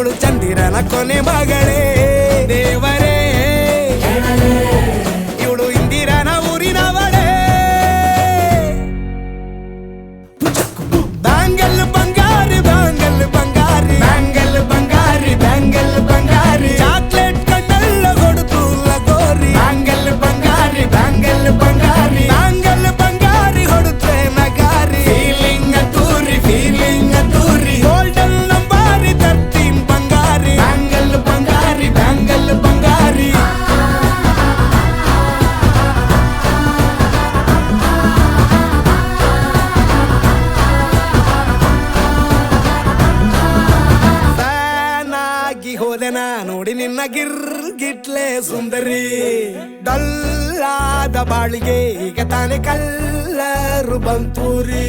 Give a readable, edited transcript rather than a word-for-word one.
ಇವಳು ಚಂದಿರನ ಕೊನೆ ಮಗಳೇ ದೇವರೇ, ಇವಳು ಇಂದಿರನ ಊರಿನವಳೇ. ಬ್ಯಾಂಗಲ್ ಬಂಗಾರಿ ಬ್ಯಾಂಗಲ್ ಬಂಗಾರಿ ಬ್ಯಾಂಗಲ್ ಬಂಗಾರಿ ಬ್ಯಾಂಗಲ್ ಬಂಗಾರಿ ಚಾಕ್ಲೇಟ್ ಕಣ್ಣಲ್ಲ ಕೊಡುತ್ತು ಲಗೋರಿ ಬ್ಯಾಂಗಲ್ ಬಂಗಾರಿ ಬ್ಯಾಂಗಲ್ ಬಂಗಾರಿ ಬ್ಯಾಂಗಲ್ ಬಂಗಾರಿ ಹೊಡುತ್ತೆ ನಗಾರಿ ಫೀಲಿಂಗ್ ತೂರಿ ಗೋಲ್ಡನ್ ನಂಬಾರಿ 13 ಬಂಗಾರಿ ಬ್ಯಾಂಗಲ್ ಬಂಗಾರಿ ಬ್ಯಾಂಗಲ್ ಬಂಗಾರಿ. ಹೋದೆನ ನೋಡಿ ನಿನ್ನ ಗಿರ್ಗಿಟ್ಲೆ ಸುಂದರಿ, ಡಲ್ಲಾದ ಬಾಳಿಗೆ ಈಗ ತಾನೆ ಕಲ್ಲರು ಬಂತೂರಿ.